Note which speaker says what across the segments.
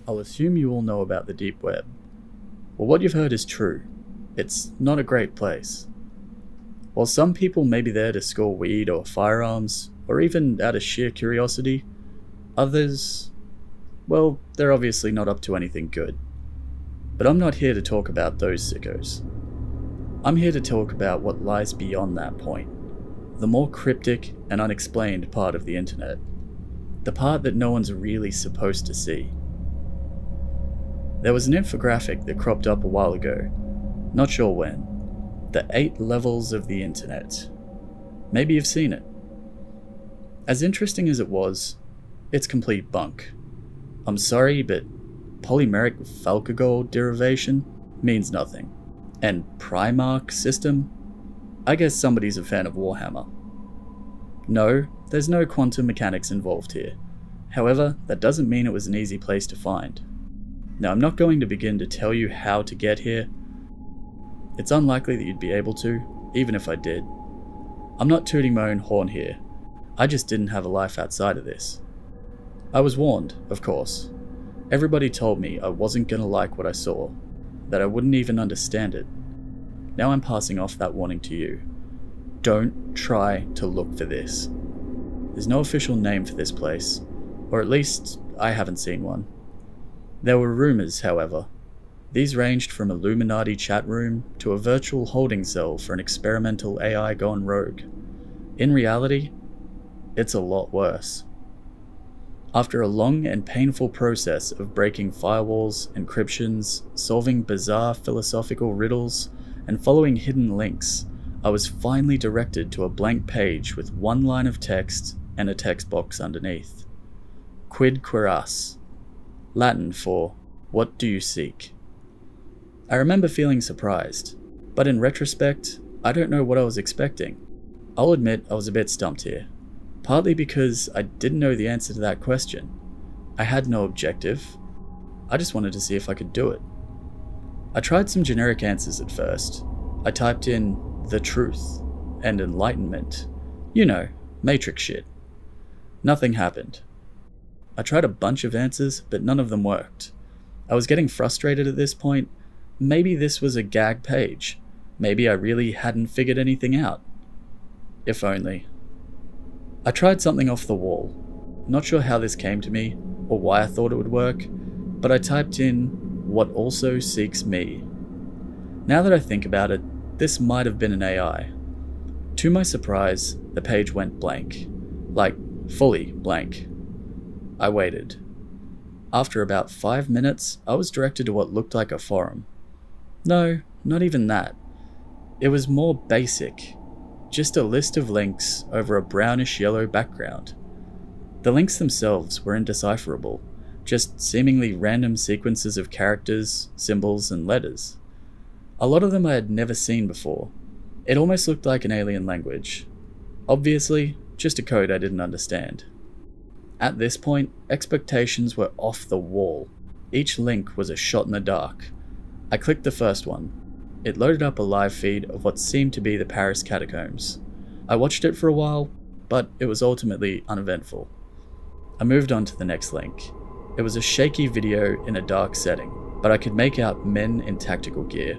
Speaker 1: I'll assume you all know about the deep web. Well, what you've heard is true. It's not a great place. While some people may be there to score weed or firearms, or even out of sheer curiosity, others, well, they're obviously not up to anything good. But I'm not here to talk about those sickos. I'm here to talk about what lies beyond that point, the more cryptic and unexplained part of the internet, the part that no one's really supposed to see. There was an infographic that cropped up a while ago, not sure when, the 8 levels of the internet. Maybe you've seen it. As interesting as it was, it's complete bunk. I'm sorry, but polymeric Falcagold derivation means nothing. And Primarch system? I guess somebody's a fan of Warhammer. No, there's no quantum mechanics involved here. However, that doesn't mean it was an easy place to find. Now, I'm not going to begin to tell you how to get here. It's unlikely that you'd be able to, even if I did. I'm not tooting my own horn here. I just didn't have a life outside of this. I was warned, of course. Everybody told me I wasn't gonna like what I saw, that I wouldn't even understand it. Now I'm passing off that warning to you. Don't try to look for this. There's no official name for this place, or at least I haven't seen one. There were rumors, however. These ranged from Illuminati chat room to a virtual holding cell for an experimental AI gone rogue. In reality, it's a lot worse. After a long and painful process of breaking firewalls, encryptions, solving bizarre philosophical riddles, and following hidden links, I was finally directed to a blank page with one line of text and a text box underneath. Quid curas, Latin for, what do you seek? I remember feeling surprised, but in retrospect, I don't know what I was expecting. I'll admit I was a bit stumped here, partly because I didn't know the answer to that question. I had no objective. I just wanted to see if I could do it. I tried some generic answers at first. I typed in the truth and enlightenment. You know, Matrix shit. Nothing happened. I tried a bunch of answers, but none of them worked. I was getting frustrated at this point. Maybe this was a gag page. Maybe I really hadn't figured anything out. If only. I tried something off the wall. Not sure how this came to me, or why I thought it would work, but I typed in, what also seeks me. Now that I think about it, this might have been an AI. To my surprise, the page went blank. Like, fully blank. I waited. After about 5 minutes, I was directed to what looked like a forum. No, not even that. It was more basic. Just a list of links over a brownish-yellow background. The links themselves were indecipherable, just seemingly random sequences of characters, symbols, and letters. A lot of them I had never seen before. It almost looked like an alien language. Obviously, just a code I didn't understand. At this point, expectations were off the wall. Each link was a shot in the dark. I clicked the first one. It loaded up a live feed of what seemed to be the Paris catacombs. I watched it for a while, but it was ultimately uneventful. I moved on to the next link. It was a shaky video in a dark setting, but I could make out men in tactical gear.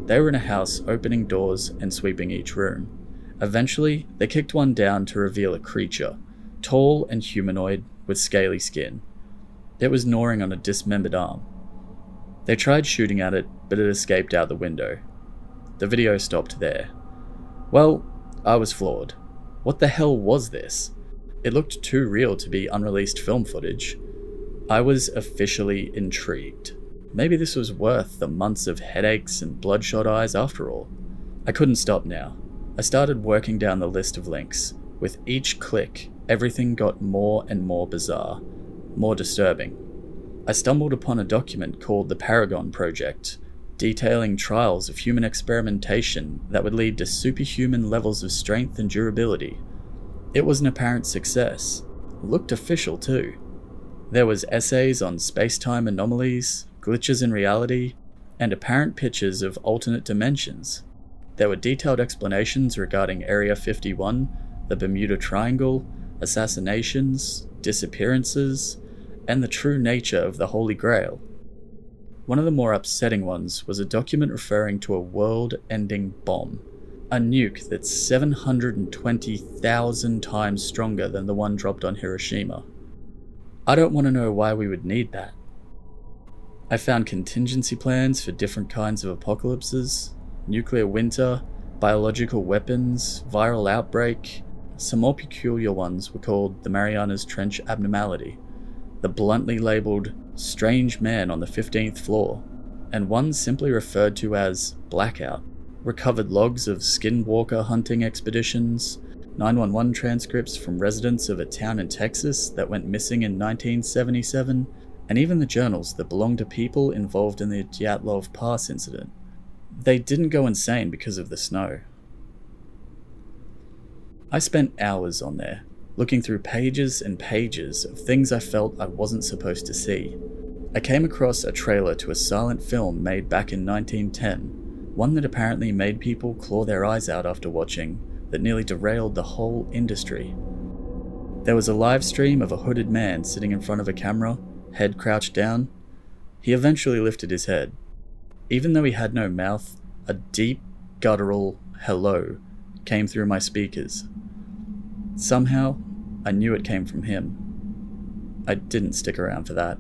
Speaker 1: They were in a house opening doors and sweeping each room. Eventually, they kicked one down to reveal a creature, tall and humanoid with scaly skin. It was gnawing on a dismembered arm. They tried shooting at it, but it escaped out the window. The video stopped there. Well, I was floored. What the hell was this? It looked too real to be unreleased film footage. I was officially intrigued. Maybe this was worth the months of headaches and bloodshot eyes after all. I couldn't stop now. I started working down the list of links. With each click, everything got more and more bizarre, more disturbing. I stumbled upon a document called the Paragon Project, detailing trials of human experimentation that would lead to superhuman levels of strength and durability. It was an apparent success. It looked official too. There was essays on space-time anomalies, glitches in reality, and apparent pictures of alternate dimensions. There were detailed explanations regarding Area 51, the Bermuda Triangle, assassinations, disappearances, and the true nature of the Holy Grail. One of the more upsetting ones was a document referring to a world-ending bomb, a nuke that's 720,000 times stronger than the one dropped on Hiroshima. I don't want to know why we would need that. I found contingency plans for different kinds of apocalypses, nuclear winter, biological weapons, viral outbreak. Some more peculiar ones were called the Marianas Trench Abnormality, the bluntly labelled Strange Man on the 15th Floor, and one simply referred to as Blackout. Recovered logs of skinwalker hunting expeditions, 911 transcripts from residents of a town in Texas that went missing in 1977, and even the journals that belonged to people involved in the Dyatlov Pass incident. They didn't go insane because of the snow. I spent hours on there, looking through pages and pages of things I felt I wasn't supposed to see. I came across a trailer to a silent film made back in 1910, one that apparently made people claw their eyes out after watching, that nearly derailed the whole industry. There was a live stream of a hooded man sitting in front of a camera, head crouched down. He eventually lifted his head. Even though he had no mouth, a deep, guttural hello came through my speakers. Somehow, I knew it came from him. I didn't stick around for that.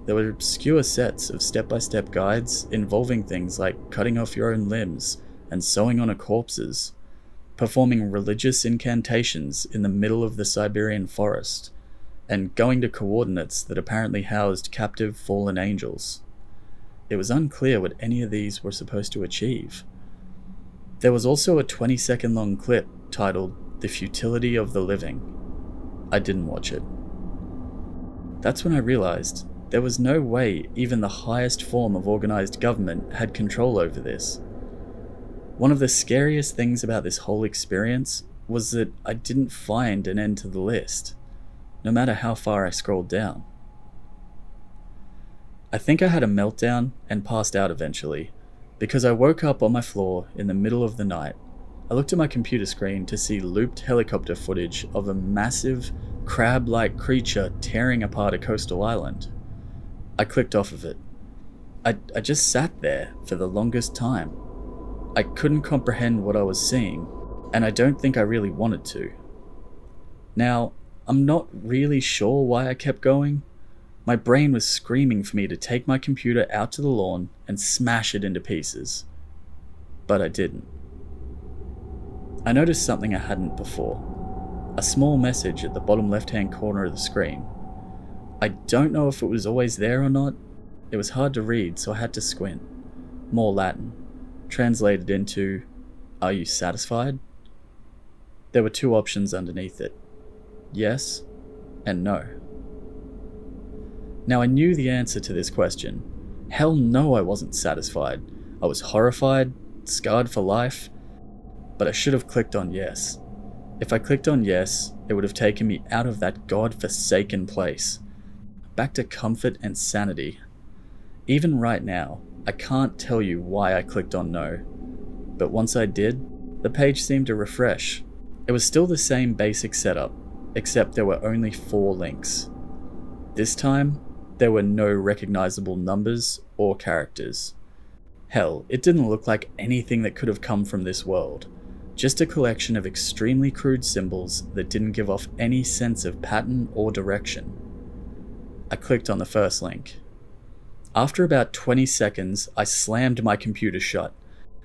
Speaker 1: There were obscure sets of step-by-step guides involving things like cutting off your own limbs and sewing on corpses, performing religious incantations in the middle of the Siberian forest, and going to coordinates that apparently housed captive fallen angels. It was unclear what any of these were supposed to achieve. There was also a 20-second long clip titled "The Futility of the Living." I didn't watch it. That's when I realized there was no way even the highest form of organized government had control over this. One of the scariest things about this whole experience was that I didn't find an end to the list, no matter how far I scrolled down. I think I had a meltdown and passed out eventually, because I woke up on my floor in the middle of the night. I looked at my computer screen to see looped helicopter footage of a massive, crab-like creature tearing apart a coastal island. I clicked off of it. I just sat there for the longest time. I couldn't comprehend what I was seeing, and I don't think I really wanted to. Now, I'm not really sure why I kept going. My brain was screaming for me to take my computer out to the lawn and smash it into pieces. But I didn't. I noticed something I hadn't before. A small message at the bottom left-hand corner of the screen. I don't know if it was always there or not. It was hard to read, so I had to squint. More Latin. Translated into, "Are you satisfied?" There were two options underneath it. Yes and no. Now I knew the answer to this question. Hell no, I wasn't satisfied. I was horrified, scarred for life, but I should have clicked on yes. If I clicked on yes, it would have taken me out of that god-forsaken place, back to comfort and sanity. Even right now, I can't tell you why I clicked on no, but once I did, the page seemed to refresh. It was still the same basic setup, except there were only 4 links. This time, there were no recognizable numbers or characters. Hell, it didn't look like anything that could have come from this world. Just a collection of extremely crude symbols that didn't give off any sense of pattern or direction. I clicked on the first link. After about 20 seconds, I slammed my computer shut.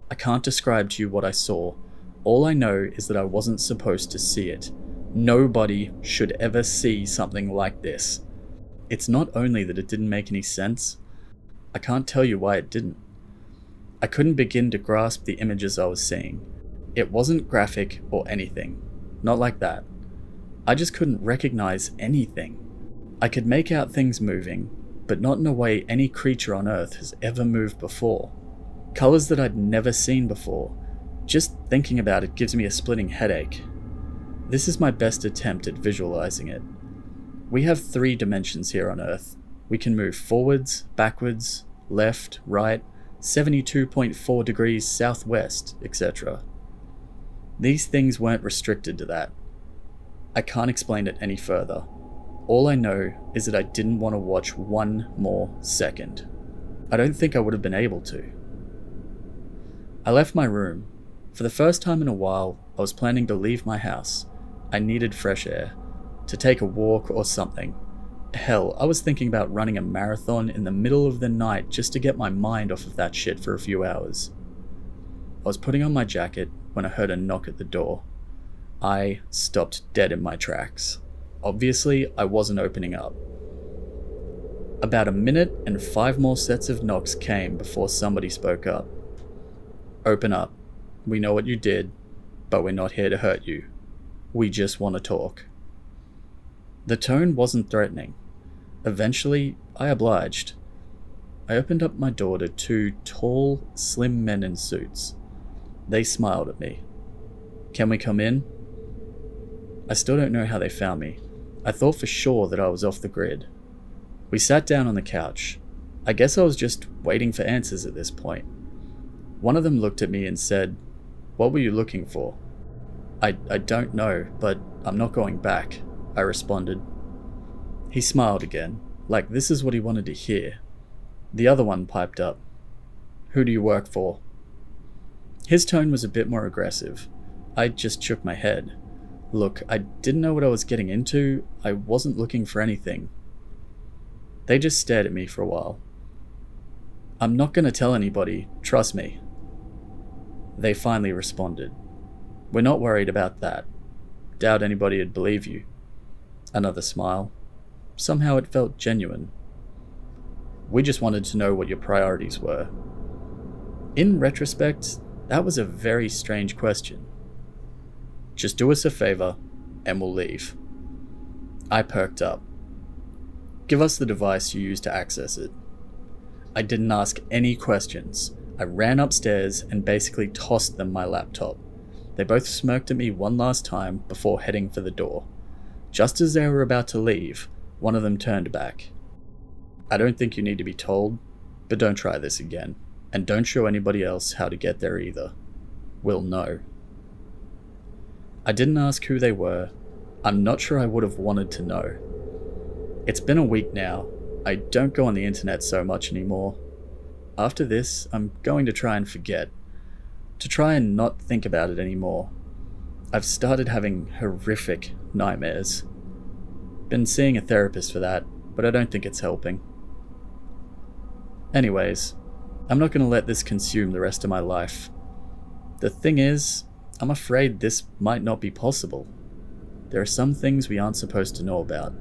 Speaker 1: I can't describe to you what I saw. All I know is that I wasn't supposed to see it. Nobody should ever see something like this. It's not only that it didn't make any sense, I can't tell you why it didn't. I couldn't begin to grasp the images I was seeing. It wasn't graphic or anything. Not like that. I just couldn't recognize anything. I could make out things moving, but not in a way any creature on Earth has ever moved before. Colors that I'd never seen before. Just thinking about it gives me a splitting headache. This is my best attempt at visualizing it. We have 3 dimensions here on Earth. We can move forwards, backwards, left, right, 72.4 degrees southwest, etc. These things weren't restricted to that. I can't explain it any further. All I know is that I didn't want to watch one more second. I don't think I would have been able to. I left my room. For the first time in a while, I was planning to leave my house. I needed fresh air, to take a walk or something. Hell, I was thinking about running a marathon in the middle of the night just to get my mind off of that shit for a few hours. I was putting on my jacket when I heard a knock at the door. I stopped dead in my tracks. Obviously, I wasn't opening up. About a minute and 5 more sets of knocks came before somebody spoke up. "Open up. We know what you did, but we're not here to hurt you. We just want to talk." The tone wasn't threatening. Eventually, I obliged. I opened up my door to 2 tall, slim men in suits. They smiled at me. "Can we come in?" I still don't know how they found me. I thought for sure that I was off the grid. We sat down on the couch. I guess I was just waiting for answers at this point. One of them looked at me and said, "What were you looking for?" I don't know, but I'm not going back," I responded. He smiled again, like this is what he wanted to hear. The other one piped up, "Who do you work for?" His tone was a bit more aggressive. I just shook my head. Look, I didn't know what I was getting into. I wasn't looking for anything. They just stared at me for a while. "I'm not going to tell anybody, trust me." They finally responded, "We're not worried about that. Doubt anybody'd believe you." Another smile. Somehow it felt genuine. "We just wanted to know what your priorities were." In retrospect, that was a very strange question. "Just do us a favor, and we'll leave." I perked up. "Give us the device you used to access it." I didn't ask any questions. I ran upstairs and basically tossed them my laptop. They both smirked at me one last time before heading for the door. Just as they were about to leave, one of them turned back. "I don't think you need to be told, but don't try this again. And don't show anybody else how to get there either. We'll know." I didn't ask who they were. I'm not sure I would have wanted to know. It's been a week now. I don't go on the internet so much anymore. After this, I'm going to try and forget. To try and not think about it anymore. I've started having horrific nightmares. Been seeing a therapist for that, but I don't think it's helping. Anyways, I'm not going to let this consume the rest of my life. The thing is, I'm afraid this might not be possible. There are some things we aren't supposed to know about,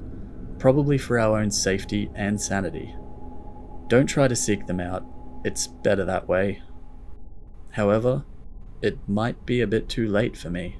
Speaker 1: probably for our own safety and sanity. Don't try to seek them out, it's better that way. However, it might be a bit too late for me.